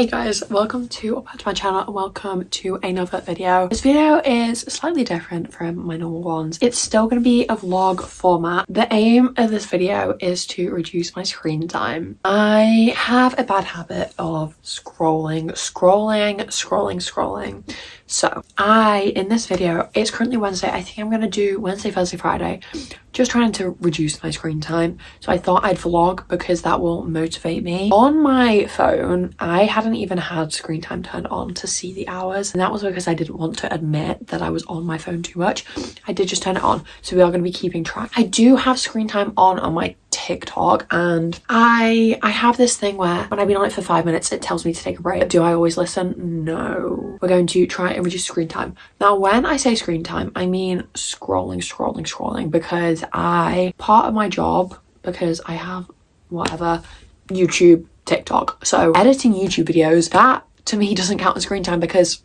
guys, welcome back to my channel and welcome to another video. This video is slightly different from my normal ones. It's still going to be a vlog format. The aim of this video is to reduce my screen time. I have a bad habit of scrolling. So in this video, it's currently Wednesday. I think I'm going to do Wednesday, Thursday, Friday, just trying to reduce my screen time. So I thought I'd vlog because that will motivate me. On my phone, I hadn't even had screen time turned on to see the hours, and that was because I didn't want to admit that I was on my phone too much. I did just turn it on, so we are going to be keeping track. I do have screen time on my TikTok, and I have this thing where when I've been on it for 5 minutes, it tells me to take a break. Do I always listen? No. We're going to try and reduce screen time. Now, when I say screen time, I mean scrolling, because part of my job, because I have whatever, YouTube, TikTok. So editing YouTube videos, that to me doesn't count as screen time because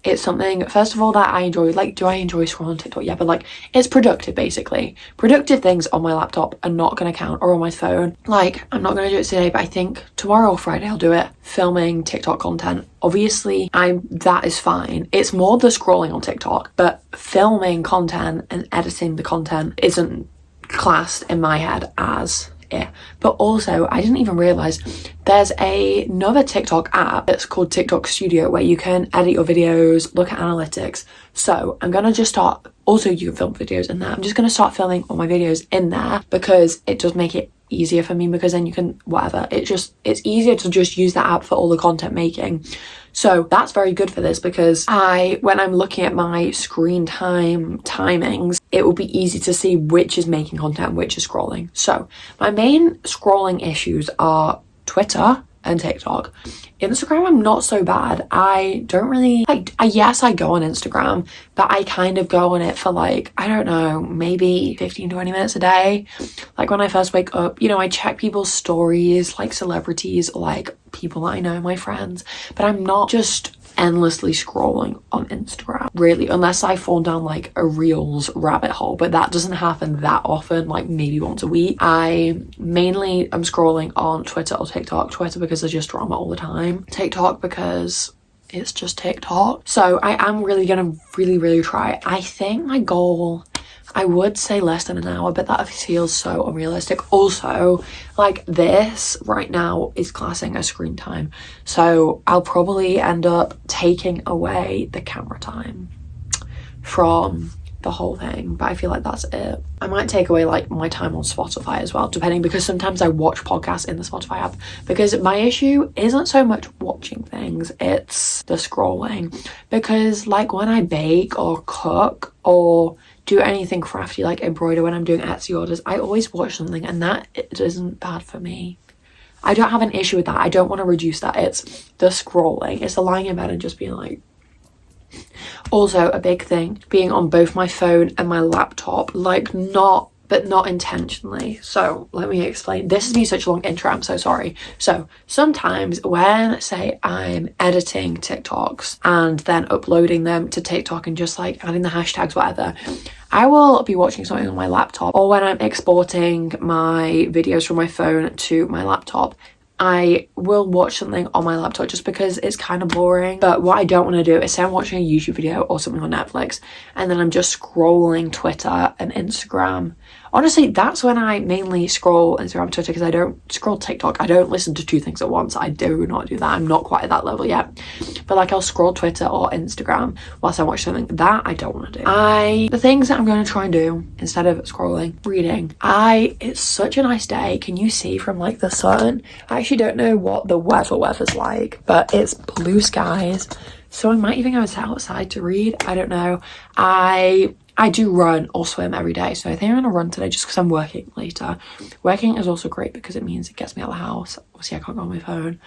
it's something, first of all, that I enjoy. Like, do I enjoy scrolling TikTok? Yeah, but like, it's productive, basically. Productive things on my laptop are not going to count, or on my phone. Like, I'm not going to do it today, but I think tomorrow or Friday I'll do it. Filming TikTok content. Obviously, that is fine. It's more the scrolling on TikTok, but filming content and editing the content isn't classed in my head as it. But also, I didn't even realize there's another TikTok app that's called TikTok Studio where you can edit your videos, look at analytics. So I'm gonna just start, also you can film videos in there. I'm just gonna start filming all my videos in there because it does make it easier for me, because then you can whatever, it's easier to just use that app for all the content making. So that's very good for this, because when I'm looking at my screen time timings, it will be easy to see which is making content, which is scrolling. So my main scrolling issues are Twitter and TikTok. Instagram, I'm not so bad. I don't really yes, I go on Instagram, but I kind of go on it for like, I don't know, maybe 15-20 minutes a day. Like when I first wake up, I check people's stories, like celebrities, like people that I know, my friends, but I'm not just endlessly scrolling on Instagram, really, unless I fall down like a Reels rabbit hole, but that doesn't happen that often, like maybe once a week. I'm scrolling on Twitter or TikTok. Twitter because there's just drama all the time. TikTok because it's just TikTok. So I am really gonna really try. I think my goal, I would say less than an hour, but that feels so unrealistic. Also, like, this right now is classing as screen time, so I'll probably end up taking away the camera time from the whole thing, but I feel like that's it. I might take away like my time on Spotify as well, depending, because sometimes I watch podcasts in the Spotify app, because my issue isn't so much watching things, it's the scrolling. Because like when I bake or cook or do anything crafty like embroider, when I'm doing Etsy orders, I always watch something, and that it isn't bad for me. I don't have an issue with that. I don't want to reduce that. It's the scrolling. It's the lying in bed and just being like. Also, a big thing, being on both my phone and my laptop, like not intentionally. So let me explain. This has been such a long intro, I'm so sorry. So sometimes when, say, I'm editing TikToks and then uploading them to TikTok and just like adding the hashtags, whatever, I will be watching something on my laptop, or when I'm exporting my videos from my phone to my laptop, I will watch something on my laptop just because it's kind of boring. But what I don't want to do is say I'm watching a YouTube video or something on Netflix and then I'm just scrolling Twitter and Instagram. Honestly, that's when I mainly scroll Instagram and Twitter, because I don't scroll TikTok. I don't listen to two things at once. I do not do that. I'm not quite at that level yet. But like, I'll scroll Twitter or Instagram whilst I watch something. That I don't want to do. The things that I'm going to try and do instead of scrolling, reading. It's such a nice day. Can you see from like the sun? I actually don't know what the weather's like, but it's blue skies. So I might even go outside to read. I don't know. I do run or swim every day, so I think I'm gonna run today just because I'm working later. Working is also great because it means it gets me out of the house. Obviously, I can't go on my phone.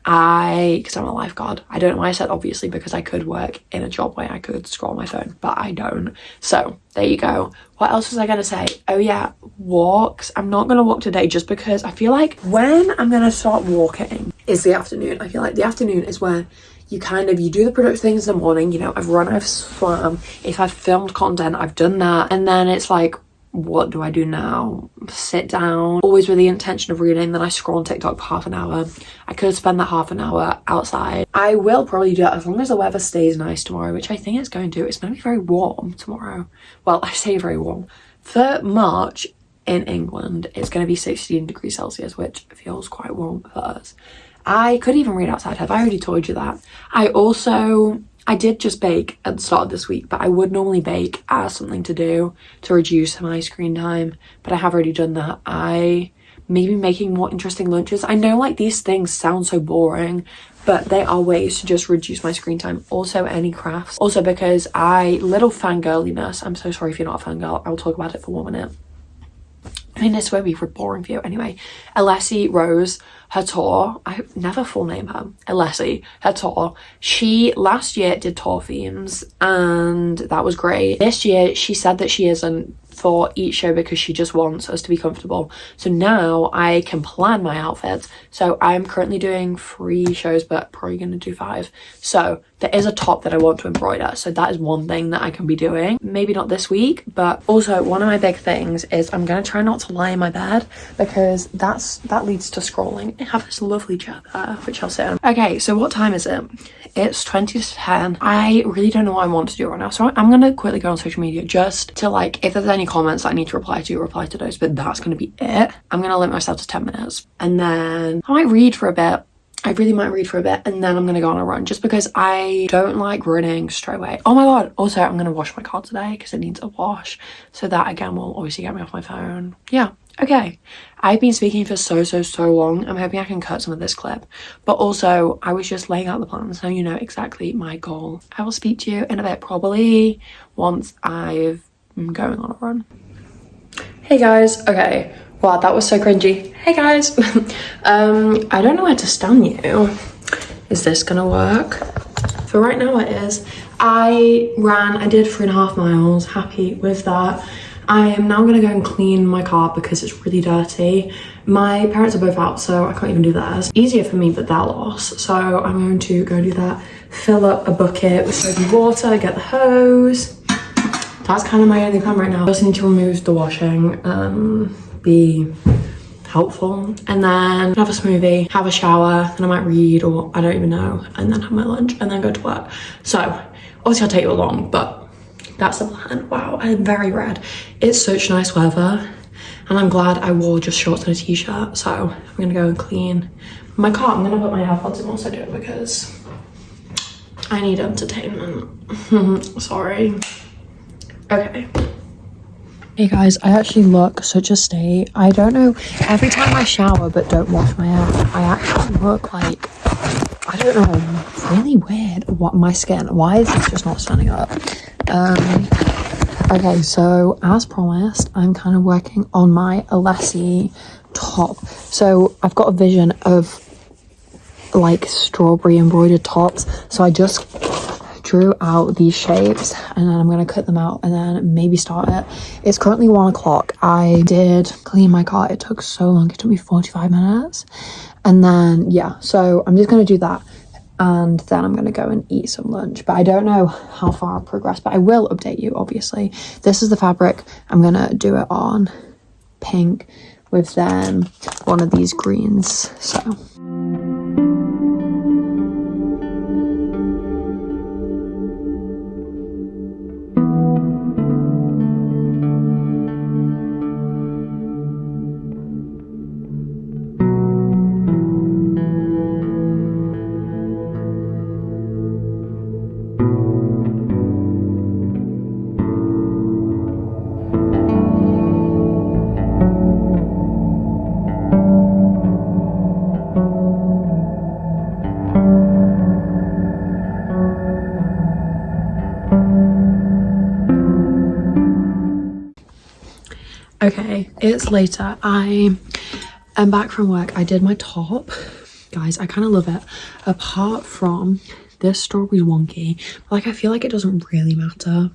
Because I'm a lifeguard. I don't know why I said obviously, because I could work in a job where I could scroll my phone, but I don't. So there you go. What else was I gonna say? Oh yeah, walks. I'm not gonna walk today just because I feel like when I'm gonna start walking is the afternoon. I feel like the afternoon is where you do the productive things in the morning. I've run, I've swam, if I've filmed content, I've done that, and then it's like, what do I do now? Sit down, always with the intention of reading, then I scroll on TikTok for half an hour. I could spend that half an hour outside. I will probably do that as long as the weather stays nice tomorrow, which I think it's going to. It's going to be very warm tomorrow. Well, I say very warm. For March in England, it's going to be 16 degrees Celsius, which feels quite warm for us. I could even read outside. Have I already told you that? I did just bake at the start of this week, but I would normally bake as something to do to reduce my screen time, but I have already done that. I may be making more interesting lunches. I know like these things sound so boring, but they are ways to just reduce my screen time. Also any crafts. Also because little fangirliness, I'm so sorry if you're not a fangirl, I'll talk about it for 1 minute. I mean, this will be boring for you anyway. Alessi Rose, her tour, I never full name her, Alessi, her tour, she last year did tour themes and that was great. This year she said that she isn't for each show because she just wants us to be comfortable. So now I can plan my outfits. So I'm currently doing 3 shows, but probably gonna do 5. So there is a top that I want to embroider. So that is one thing that I can be doing. Maybe not this week, but also one of my big things is I'm gonna try not to lie in my bed because that leads to scrolling. I have this lovely chair there, which I'll sit on. Okay, so what time is it? It's 20 to 10. I really don't know what I want to do right now. So I'm gonna quickly go on social media just to like, if there's any comments that I need to reply to those, but that's gonna be it. I'm gonna limit myself to 10 minutes and then I might read for a bit. I really might read for a bit and then I'm gonna go on a run just because I don't like running straight away. Oh my god, also I'm gonna wash my car today because it needs a wash. So that again will obviously get me off my phone. Yeah, okay. I've been speaking for so long. I'm hoping I can cut some of this clip. But also I was just laying out the plan so you know exactly my goal. I will speak to you in a bit, probably once I'm going on a run. Hey guys, okay. Wow, that was so cringy. Hey guys. I don't know where to stand you. Is this gonna work? For right now it is. I did 3.5 miles, happy with that. I am now gonna go and clean my car because it's really dirty. My parents are both out, so I can't even do theirs. Easier for me, but they're lost. So I'm going to go do that. Fill up a bucket with soapy water, get the hose. That's kind of my only plan right now. I just need to remove the washing and be helpful. And then have a smoothie, have a shower, then I might read or I don't even know. And then have my lunch and then go to work. So obviously I'll take you along, but that's the plan. Wow, I'm very red. It's such nice weather and I'm glad I wore just shorts and a t-shirt. So I'm gonna go and clean my car. I'm gonna put my AirPods in also do it because I need entertainment. Sorry. Okay. Hey guys, I actually look such a state. I don't know, every time I shower but don't wash my hair, I actually look like, I don't know, really weird. What, my skin, why is this just not standing up? Okay, so as promised, I'm kind of working on my Alessi top. So I've got a vision of like strawberry embroidered tops. So I just drew out these shapes and then I'm gonna cut them out and then maybe start it. It's currently 1 o'clock. I did clean my car. It took so long. It took me 45 minutes. And then, yeah, so I'm just gonna do that. And then I'm gonna go and eat some lunch. But I don't know how far I've progressed, but I will update you, obviously. This is the fabric. I'm gonna do it on pink with then one of these greens, so. Okay, it's later. I am back from work. I did my top. Guys, I kind of love it. Apart from this strawberry's wonky. Like, I feel like it doesn't really matter.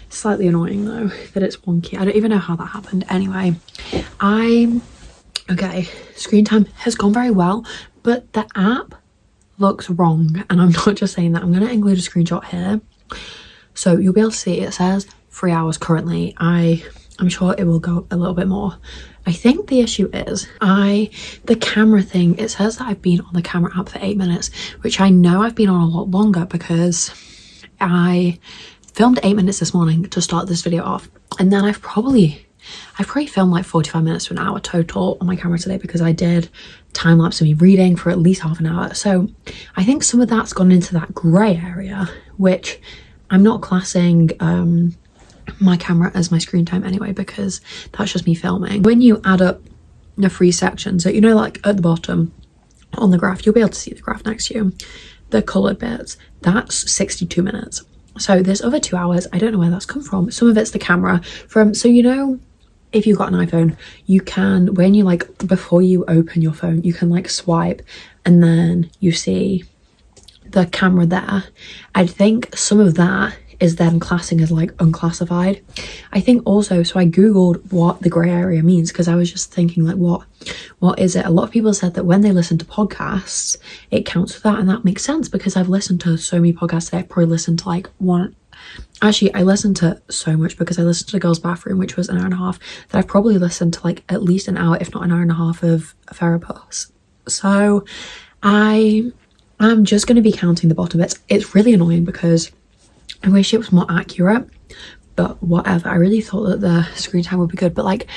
Slightly annoying though that it's wonky. I don't even know how that happened. Anyway, okay, screen time has gone very well, but the app looks wrong. And I'm not just saying that. I'm going to include a screenshot here. So you'll be able to see it says 3 hours currently. I I'm sure it will go a little bit more. I think the issue is the camera thing, it says that I've been on the camera app for 8 minutes, which I know I've been on a lot longer because I filmed 8 minutes this morning to start this video off, and then I've probably filmed like 45 minutes to an hour total on my camera today because I did time lapse of me reading for at least half an hour. So I think some of that's gone into that grey area, which I'm not classing my camera as my screen time anyway, because that's just me filming. When you add up the free sections, so you know, like at the bottom on the graph, you'll be able to see the graph next to you, the coloured bits, that's 62 minutes. So this other 2 hours, I don't know where that's come from. Some of it's the camera from, so you know, if you've got an iPhone, you can, when you like, before you open your phone, you can like swipe and then you see the camera there. I think some of that is then classing as like unclassified. I think also, so I googled what the grey area means because I was just thinking like, what is it? A lot of people said that when they listen to podcasts, it counts for that, and that makes sense because I've listened to so many podcasts today. I probably listened to like one. Actually, I listened to so much because I listened to The Girls' Bathroom, which was an hour and a half, that I've probably listened to like at least an hour, if not an hour and a half of Therapus. So I'm just going to be counting the bottom bits. It's really annoying because I wish it was more accurate, but whatever. I really thought that the screen time would be good, but like,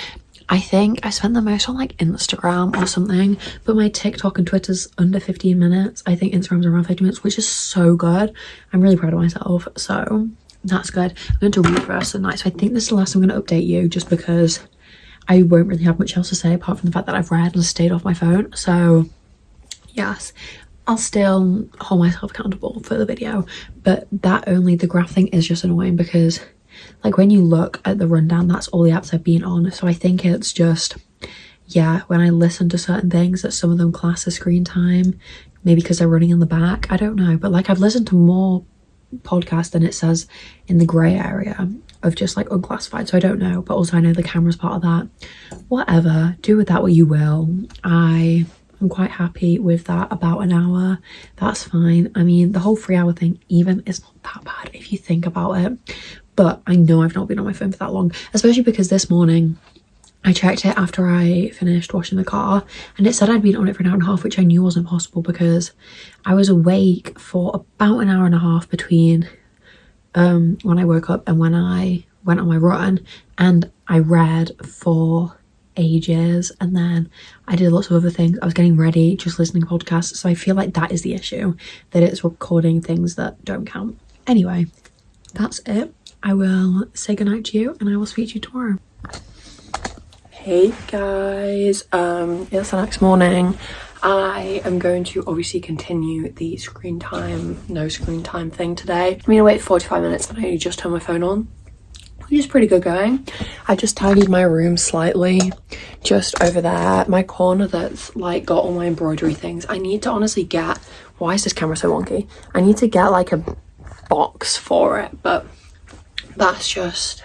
I think I spent the most on like Instagram or something, but my TikTok and Twitter's under 15 minutes. I think Instagram's around 50 minutes, which is so good. I'm really proud of myself, so that's good. I'm going to read for us tonight, so I think this is the last I'm going to update you, just because I won't really have much else to say apart from the fact that I've read and stayed off my phone. So yes, I'll still hold myself accountable for the video, but the graph thing is just annoying because like when you look at the rundown, that's all the apps I've been on. So I think it's just, yeah, when I listen to certain things that some of them class as screen time, maybe because they're running in the back, I don't know. But like I've listened to more podcasts than it says in the grey area of just like unclassified, so I don't know. But also I know the camera's part of that. Whatever, do with that what you will. I'm quite happy with that. About an hour, that's fine. I mean, the whole 3 hour thing even is not that bad if you think about it, but I know I've not been on my phone for that long, especially because this morning I checked it after I finished washing the car and it said I'd been on it for an hour and a half, which I knew wasn't possible because I was awake for about an hour and a half between when I woke up and when I went on my run, and I read for ages and then I did lots of other things. I was getting ready, just listening to podcasts, so I feel like that is the issue, that it's recording things that don't count. Anyway, that's it. I will say goodnight to you and I will speak to you tomorrow. Hey guys, it's the next morning. I am going to obviously continue the no screen time thing today. I'm gonna wait 45 minutes and I only just turned my phone on, which is pretty good going. I just tidied my room slightly, just over there, my corner that's like got all my embroidery things. I need to honestly get, why is this camera so wonky? I need to get like a box for it, but that's just,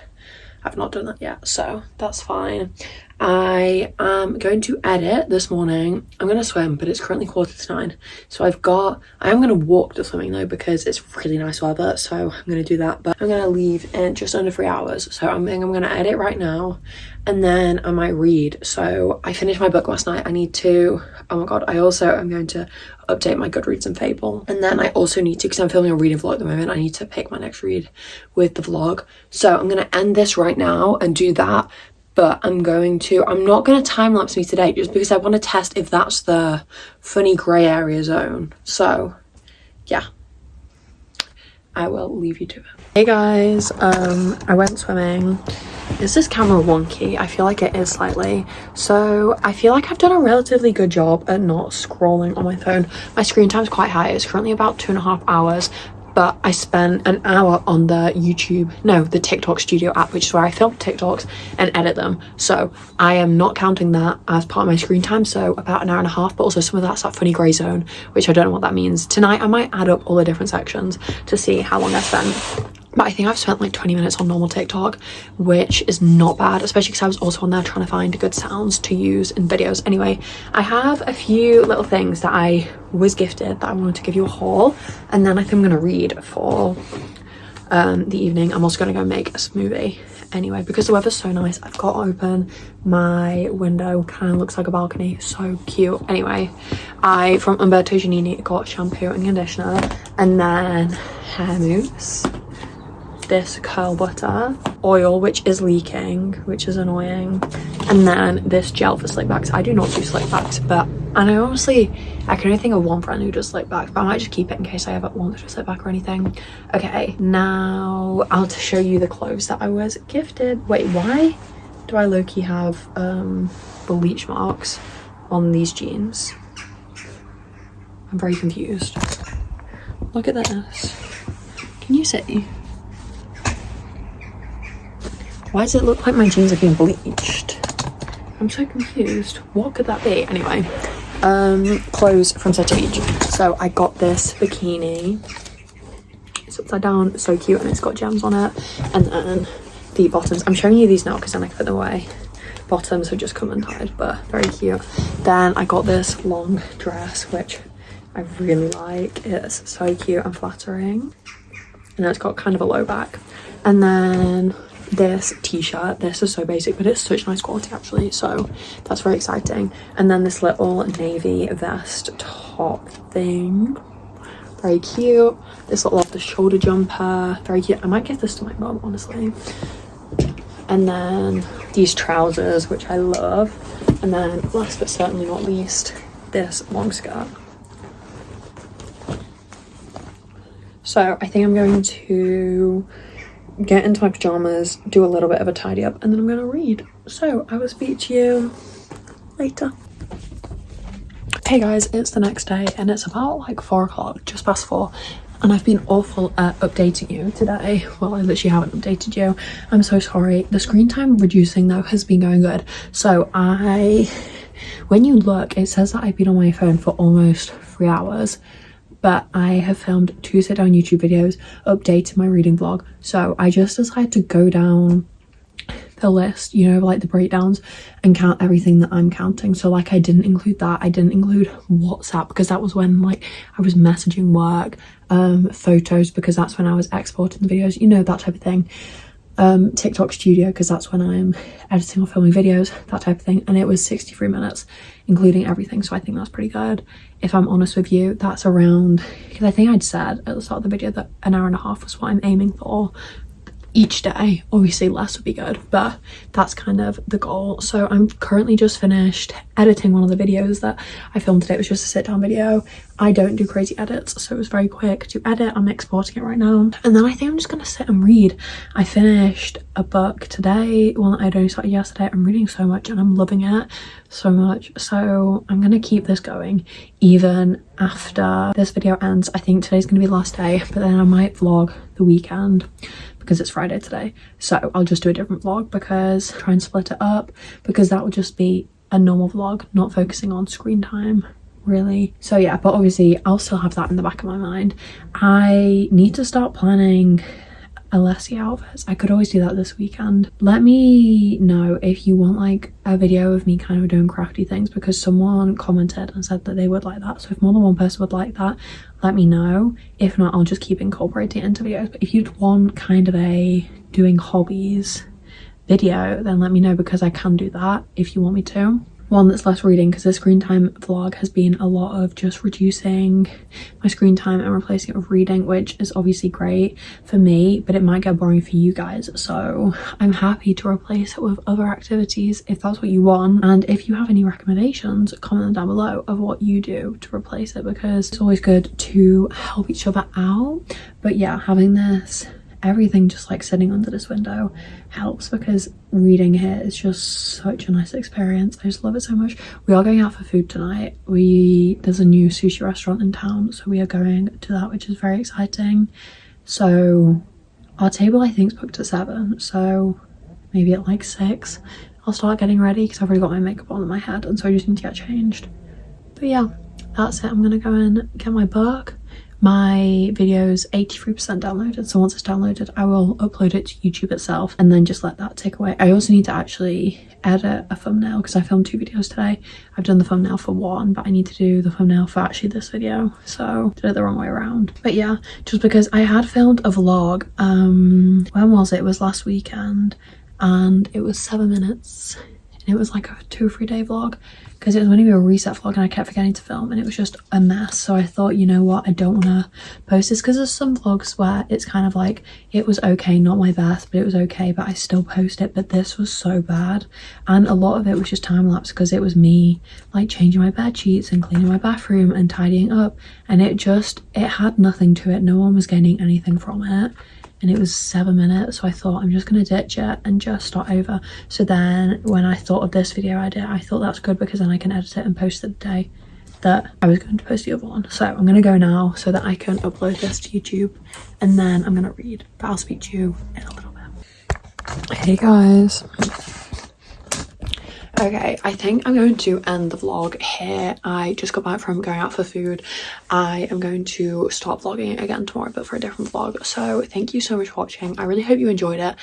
I've not done that yet, so that's fine. I am going to edit this morning. I'm going to swim, but it's currently 9:15, so I am going to walk to swimming though because it's really nice weather, so I'm going to do that. But I'm going to leave in just under 3 hours, so I'm going to edit right now and then I might read. So I finished my book last night. I need to, oh my god, I also am going to update my Goodreads and Fable, and then I also need to, because I'm filming a reading vlog at the moment, I need to pick my next read with the vlog. So I'm going to end this right now and do that. But I'm not going to time lapse me today just because I want to test if that's the funny grey area zone. So yeah, I will leave you to it. Hey guys, I went swimming. Is this camera wonky? I feel like it is slightly. So I feel like I've done a relatively good job at not scrolling on my phone. My screen time is quite high. It's currently about 2.5 hours. But I spent an hour on the TikTok Studio app, which is where I film TikToks and edit them. So I am not counting that as part of my screen time, so about an hour and a half, but also some of that's that funny grey zone, which I don't know what that means. Tonight I might add up all the different sections to see how long I spent. But I think I've spent like 20 minutes on normal TikTok, which is not bad, especially because I was also on there trying to find good sounds to use in videos. Anyway, I have a few little things that I was gifted that I wanted to give you a haul, and then I think I'm going to read for the evening. I'm also gonna go make a smoothie anyway because the weather's so nice. I've got open my window, kind of looks like a balcony, so cute. Anyway, I from Umberto Giannini got shampoo and conditioner, and then hair mousse, this curl butter, oil which is leaking, which is annoying, and then this gel for slick backs. I do not do slick backs, but and I can only think of one friend who does slick backs, but I might just keep it in case I ever want to do slick back or anything. Okay, now I'll show you the clothes that I was gifted. Wait, why do I low-key have bleach marks on these jeans? I'm very confused. Look at this. Can you see? Why does it look like my jeans are being bleached? I'm so confused. What could that be? Anyway, clothes from City Beach. So I got this bikini. It's upside down, it's so cute, and it's got gems on it. And then the bottoms. I'm showing you these now because then I can put them away. Bottoms have just come untied, but very cute. Then I got this long dress, which I really like. It's so cute and flattering. And then it's got kind of a low back. And then this t-shirt. This is so basic, but it's such nice quality actually, so that's very exciting. And then this little navy vest top thing, very cute. This little off the shoulder jumper, very cute. I might give this to my mum, honestly. And then these trousers, which I love. And then last but certainly not least, this long skirt. So I think I'm going to get into my pajamas, do a little bit of a tidy up, and then I'm gonna read. So I will speak to you later. Hey guys, it's the next day and it's about like 4 o'clock, just past 4, and I've been awful at updating you today. Well, I literally haven't updated you. I'm so sorry. The screen time reducing though has been going good. So when you look, it says that I've been on my phone for almost 3 hours, but I have filmed 2 sit-down YouTube videos, updated my reading vlog. So I just decided to go down the list, you know, like the breakdowns, and count everything that I'm counting. So like I didn't include that. I didn't include WhatsApp because that was when like I was messaging work, photos because that's when I was exporting the videos, you know, that type of thing. TikTok Studio because that's when I'm editing or filming videos, that type of thing. And it was 63 minutes including everything, so I think that's pretty good. If I'm honest with you, that's around, because I think I'd said at the start of the video that an hour and a half was what I'm aiming for each day. Obviously less would be good, but that's kind of the goal. So I'm currently just finished editing one of the videos that I filmed today. It was just a sit down video. I don't do crazy edits, so it was very quick to edit. I'm exporting it right now, and then I think I'm just gonna sit and read. I finished a book today, one that I'd only started yesterday. I'm reading so much and I'm loving it so much, so I'm gonna keep this going even after this video ends. I think today's gonna be the last day, but then I might vlog the weekend because it's Friday today, so I'll just do a different vlog because try and split it up, because that will just be a normal vlog, not focusing on screen time really. So yeah, but obviously I'll still have that in the back of my mind. I need to start planning Alessia outfits. I could always do that this weekend. Let me know if you want like a video of me kind of doing crafty things, because someone commented and said that they would like that. So if more than one person would like that, let me know. If not, I'll just keep incorporating it into videos. But if you'd want kind of a doing hobbies video, then let me know, because I can do that if you want me to. One that's less reading, because the screen time vlog has been a lot of just reducing my screen time and replacing it with reading, which is obviously great for me, but it might get boring for you guys. So I'm happy to replace it with other activities if that's what you want. And if you have any recommendations, comment them down below of what you do to replace it, because it's always good to help each other out. But yeah, having this everything just like sitting under this window helps, because reading here is just such a nice experience. I just love it so much. We are going out for food tonight. There's a new sushi restaurant in town, so we are going to that, which is very exciting. So our table I think is booked at 7, so maybe at like 6 I'll start getting ready, because I've already got my makeup on in my head, and so I just need to get changed. But yeah, that's it. I'm gonna go and get my book, my video's 83% downloaded, so once it's downloaded I will upload it to YouTube itself and then just let that take away. I also need to actually edit a thumbnail because I filmed 2 videos today. I've done the thumbnail for one, but I need to do the thumbnail for actually this video, so did it the wrong way around. But yeah, just because I had filmed a vlog, when was it? It was last weekend, and it was 7 minutes, and it was like a 2 or 3 day vlog because it was going to be a reset vlog and I kept forgetting to film and it was just a mess. So I thought, you know what, I don't want to post this because there's some vlogs where it's kind of like, it was okay, not my best, but it was okay, but I still post it. But this was so bad, and a lot of it was just time-lapse because it was me like changing my bed sheets and cleaning my bathroom and tidying up, and it had nothing to it. No one was gaining anything from it, and it was 7 minutes. So I thought, I'm just gonna ditch it and just start over. So then when I thought of this video idea, I thought that's good because then I can edit it and post it the day that I was going to post the other one. So I'm gonna go now so that I can upload this to YouTube, and then I'm gonna read, but I'll speak to you in a little bit. Hey guys. Okay, I think I'm going to end the vlog here. I just got back from going out for food. I am going to start vlogging again tomorrow, but for a different vlog. So thank you so much for watching. I really hope you enjoyed it.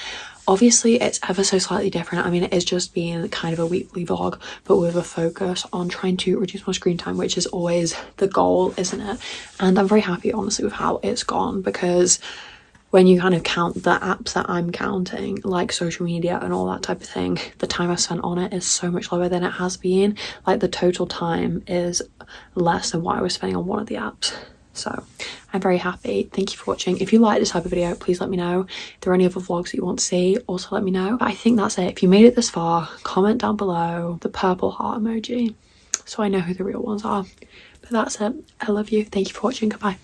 Obviously it's ever so slightly different. I mean, it is just being kind of a weekly vlog, but with a focus on trying to reduce my screen time, which is always the goal, isn't it? And I'm very happy honestly with how it's gone, because when you kind of count the apps that I'm counting, like social media and all that type of thing, the time I've spent on it is so much lower than it has been. Like the total time is less than what I was spending on one of the apps. So I'm very happy. Thank you for watching. If you like this type of video, please let me know. If there are any other vlogs that you want to see, also let me know. But I think that's it. If you made it this far, comment down below the purple heart emoji so I know who the real ones are. But that's it. I love you. Thank you for watching. Goodbye.